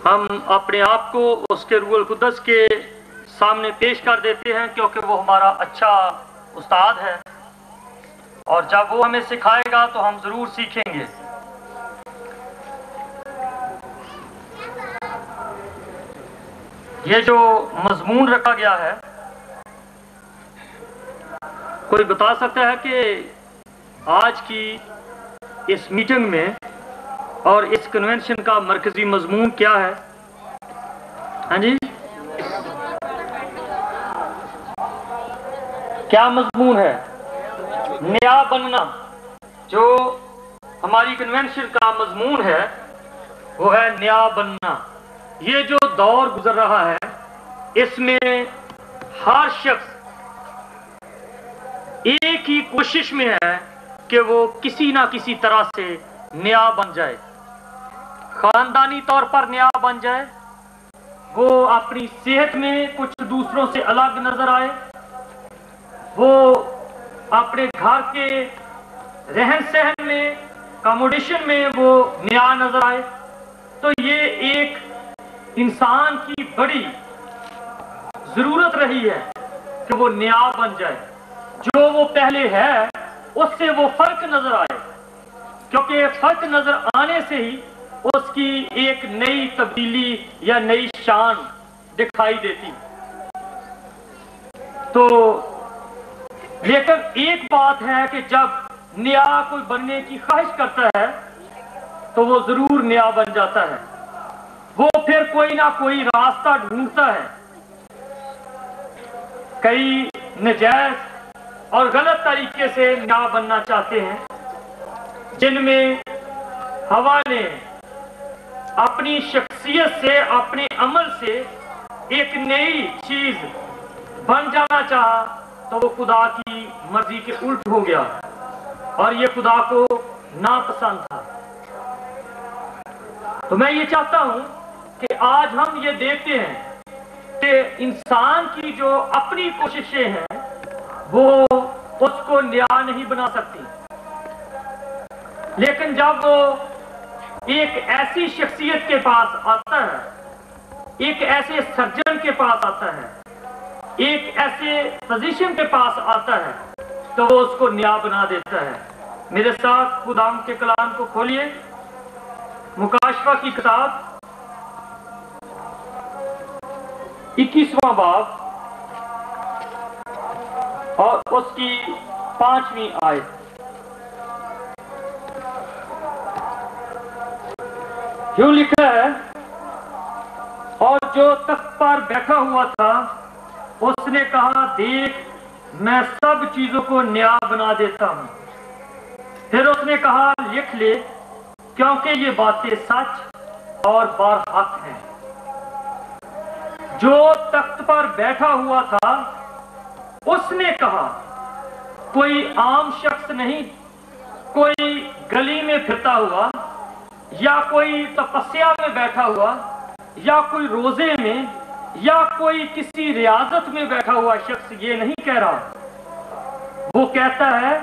ہم اپنے آپ کو اس کے روح القدس کے سامنے پیش کر دیتے ہیں، کیونکہ وہ ہمارا اچھا استاد ہے، اور جب وہ ہمیں سکھائے گا تو ہم ضرور سیکھیں گے۔ یہ جو مضمون رکھا گیا ہے، کوئی بتا سکتا ہے کہ آج کی اس میٹنگ میں اور اس کنونشن کا مرکزی مضمون کیا ہے؟ ہاں جی، کیا مضمون ہے؟ نیا بننا۔ جو ہماری کنونشن کا مضمون ہے وہ ہے نیا بننا۔ یہ جو دور گزر رہا ہے اس میں ہر شخص ایک ہی کوشش میں ہے کہ وہ کسی نہ کسی طرح سے نیا بن جائے، خاندانی طور پر نیا بن جائے، وہ اپنی صحت میں کچھ دوسروں سے الگ نظر آئے، وہ اپنے گھر کے رہن سہن میں کموڈیشن میں وہ نیا نظر آئے۔ تو یہ ایک انسان کی بڑی ضرورت رہی ہے کہ وہ نیا بن جائے، جو وہ پہلے ہے اس سے وہ فرق نظر آئے، کیونکہ فرق نظر آنے سے ہی اس کی ایک نئی تبدیلی یا نئی شان دکھائی دیتی۔ تو لیکن ایک بات ہے کہ جب نیا کوئی بننے کی خواہش کرتا ہے تو وہ ضرور نیا بن جاتا ہے، وہ پھر کوئی نہ کوئی راستہ ڈھونڈتا ہے۔ کئی نجائز اور غلط طریقے سے نیا بننا چاہتے ہیں، جن میں ہوا نے اپنی شخصیت سے، اپنے عمل سے ایک نئی چیز بن جانا چاہا تو وہ خدا کی مرضی کے الٹ ہو گیا، اور یہ خدا کو ناپسند تھا۔ تو میں یہ چاہتا ہوں کہ آج ہم یہ دیکھتے ہیں کہ انسان کی جو اپنی کوششیں ہیں وہ اس کو نیا نہیں بنا سکتی، لیکن جب وہ ایک ایسی شخصیت کے پاس آتا ہے، ایک ایسے سرجن کے پاس آتا ہے، ایک ایسے فزیشین کے پاس آتا ہے تو وہ اس کو نیا بنا دیتا ہے۔ میرے ساتھ خدا کے کلام کو کھولیے، مکاشفہ کی کتاب 21واں باب اور اس کی 5ویں آیت۔ یوں لکھا ہے، اور جو تخت پر بیٹھا ہوا تھا اس نے کہا، دیکھ میں سب چیزوں کو نیا بنا دیتا ہوں۔ پھر اس نے کہا، لکھ لے، کیونکہ یہ باتیں سچ اور برحق ہیں۔ جو تخت پر بیٹھا ہوا تھا اس نے کہا، کوئی عام شخص نہیں، کوئی گلی میں پھرتا ہوا یا کوئی تپسیا میں بیٹھا ہوا یا کوئی روزے میں یا کوئی کسی ریاضت میں بیٹھا ہوا شخص یہ نہیں کہہ رہا۔ وہ کہتا ہے،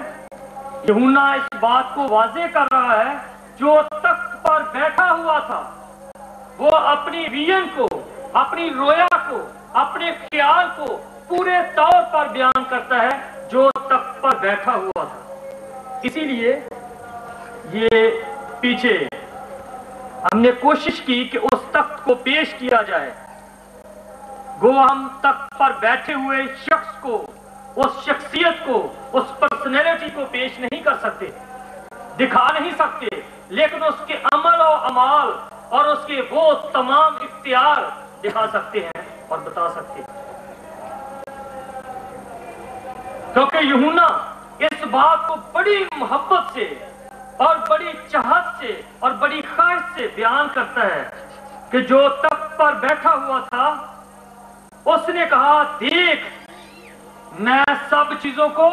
یوحنا اس بات کو واضح کر رہا ہے، جو تخت پر بیٹھا ہوا تھا وہ اپنی ویژن کو، اپنی رویا کو، اپنے خیال کو پورے طور پر بیان کرتا ہے جو تخت پر بیٹھا ہوا تھا۔ اسی لیے یہ پیچھے ہم نے کوشش کی کہ اس تخت کو پیش کیا جائے، گو ہم تخت پر بیٹھے ہوئے شخص کو، اس شخصیت کو، اس پرسنالٹی کو پیش نہیں کر سکتے، دکھا نہیں سکتے، لیکن اس کے عمل و اعمال اور اس کے وہ تمام اختیار دکھا سکتے ہیں اور بتا سکتے ہیں۔ کیونکہ یوحنا اس بات کو بڑی محبت سے اور بڑی چاہت سے اور بڑی خواہش سے بیان کرتا ہے کہ جو تخت پر بیٹھا ہوا تھا اس نے کہا، دیکھ میں سب چیزوں کو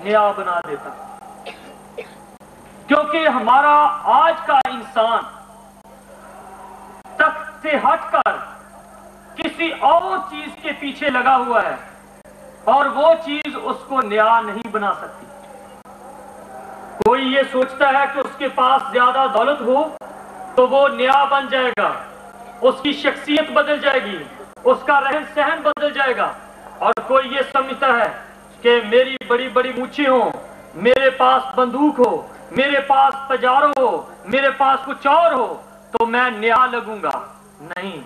نیا بنا دیتا ہوں۔ کیونکہ ہمارا آج کا انسان تخت سے ہٹ کر کسی اور چیز کے پیچھے لگا ہوا ہے، اور وہ چیز اس کو نیا نہیں بنا سکتی۔ کوئی یہ سوچتا ہے کہ اس کے پاس زیادہ دولت ہو تو وہ نیا بن جائے گا، उसकी शख्सियत बदल जाएगी, उसका रहन सहन बदल जाएगा। और कोई ये समझता है कि मेरी बड़ी बड़ी मूछें हो, मेरे पास बंदूक हो, मेरे पास तजारो हो, मेरे पास कुछ और हो तो मैं न्याय लगूंगा। नहीं,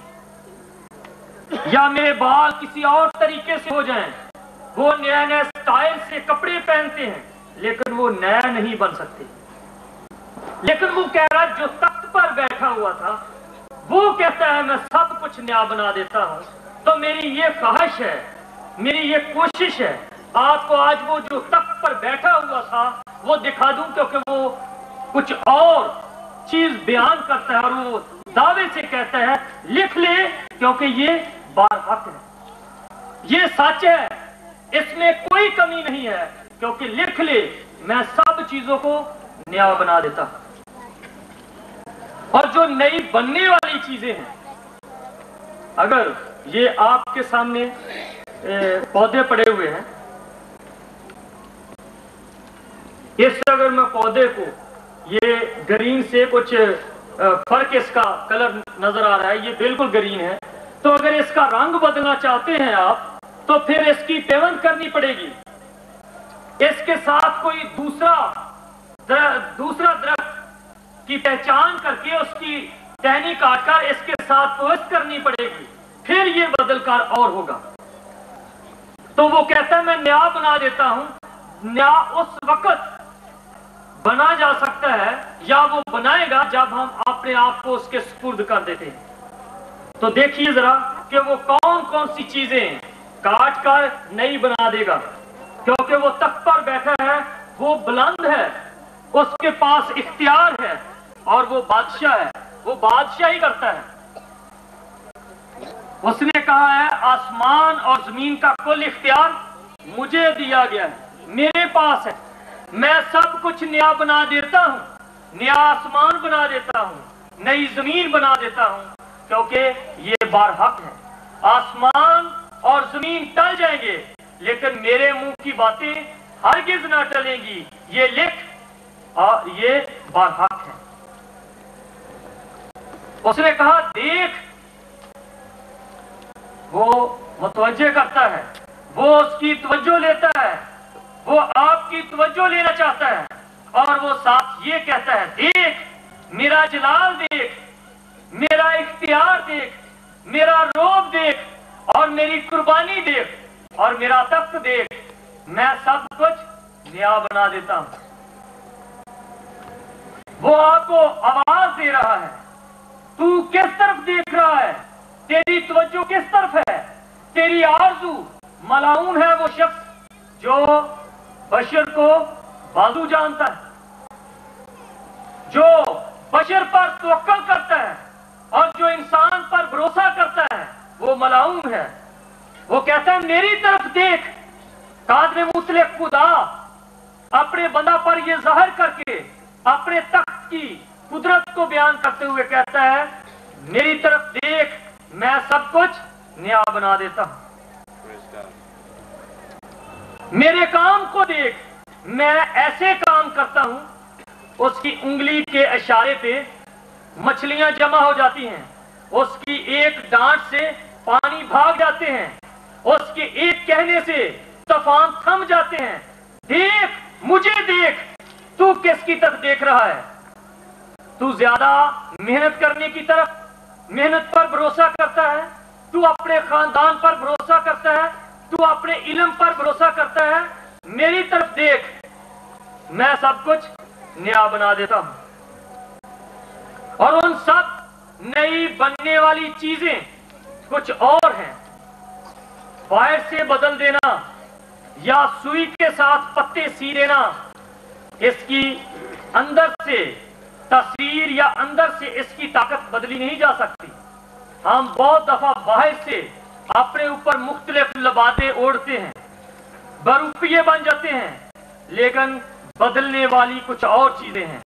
या मेरे बाल किसी और तरीके से हो जाएं, वो नए नए स्टाइल से कपड़े पहनते हैं लेकिन वो नया नहीं बन सकते। लेकिन वो कह रहा है जो तख्त पर बैठा हुआ था वो कहता है मैं सब कुछ नया बना देता हूं। तो मेरी ये ख्वाहिश है, मेरी ये कोशिश है, आपको आज वो जो तख्त पर बैठा हुआ था वो दिखा दूं, क्योंकि वो कुछ और चीज बयान करता है और वो दावे से कहता है लिख ले, क्योंकि ये बारहक है, ये सच है, इसमें कोई कमी नहीं है, क्योंकि लिख ले, मैं सब चीजों को नया बना देता हूं। और जो नई बनने वाली चीजें हैं, अगर ये आपके सामने पौधे पड़े हुए हैं, इस अगर मैं पौधे को, ये ग्रीन से कुछ फर्क इसका कलर नजर आ रहा है, ये बिल्कुल ग्रीन है, तो अगर इसका रंग बदलना चाहते हैं आप तो फिर इसकी पेवंद करनी पड़ेगी, इसके साथ कोई दूसरा दरख्त की पहचान करके उसकी टहनी काटकर इसके साथ पेवंद करनी पड़ेगी, फिर ये बदलकर और होगा। तो वो कहता है मैं नया बना देता हूं। नया उस वक्त बना जा सकता है या वो बनाएगा जब हम अपने आप को उसके सुपुर्द कर देते हैं। तो देखिए जरा कि वो कौन कौन सी चीजें काट कर नई बना देगा, क्योंकि वो तख्त पर बैठा है, वो बुलंद है, उसके पास इख्तियार है और वो बादशाह है, वो बादशाही करता है। उसने कहा है आसमान और जमीन का कुल इख्तियार मुझे दिया गया है, मेरे पास है, मैं सब कुछ नया बना देता हूं, नया आसमान बना देता हूं, नई जमीन बना देता हूं, क्योंकि ये बारहक है। आसमान और जमीन टल जाएंगे लेकिन मेरे मुंह की बातें हरगिज ना टलेंगी, ये लिख, और ये बारहक है। उसने कहा देख, वो मुतवज्जे करता है, वो उसकी तवज्जो लेता है, वो आपकी तवज्जो लेना चाहता है और वो साथ ये कहता है देख मेरा जलाल देख, मेरा इख्तियार देख, मेरा रोब देख और मेरी कुर्बानी देख और मेरा तख्त देख, मैं सब कुछ नया बना देता हूं। वो आपको आवाज दे रहा है, तू किस तरफ देख रहा है, तेरी तवज्जो किस तरफ है, तेरी आरज़ू। मलाऊन है वो शख्स जो बशर को बाजू जानता है, जो बशर पर तवक्कल करता है और जो इंसान पर भरोसा करता है, वो मलाऊन है। वो कहता है मेरी तरफ देख। कादर मुतलक खुदा अपने बंदा पर यह जाहिर करके अपने तख्त की कुदरत को बयान करते हुए कहता है मेरी तरफ देख, मैं सब कुछ नया बना देता हूं। मेरे काम को देख, मैं ऐसे काम करता हूं, उसकी उंगली के इशारे पे मछलियां जमा हो जाती हैं, उसकी एक डांट से पानी भाग जाते हैं, उसके एक कहने से तूफान थम जाते हैं। देख, मुझे देख, तू किसकी तरफ देख रहा है? तू ज्यादा मेहनत करने की तरफ, मेहनत पर भरोसा करता है, तू अपने खानदान पर भरोसा करता है, तू अपने इल्म पर भरोसा करता है। मेरी तरफ देख, मैं सब कुछ नया बना देता हूं। और उन सब नई बनने वाली चीजें कुछ और हैं। बाहर से बदल देना या सुई के साथ पत्ते सी देना, इसकी अंदर से तस्वीर या अंदर से इसकी ताकत बदली नहीं जा सकती। हम बहुत दफा बाहर से अपने ऊपर मुख्तलिफ लबादे ओढ़ते हैं, बरूपिये बन जाते हैं, लेकिन बदलने वाली कुछ और चीजें हैं।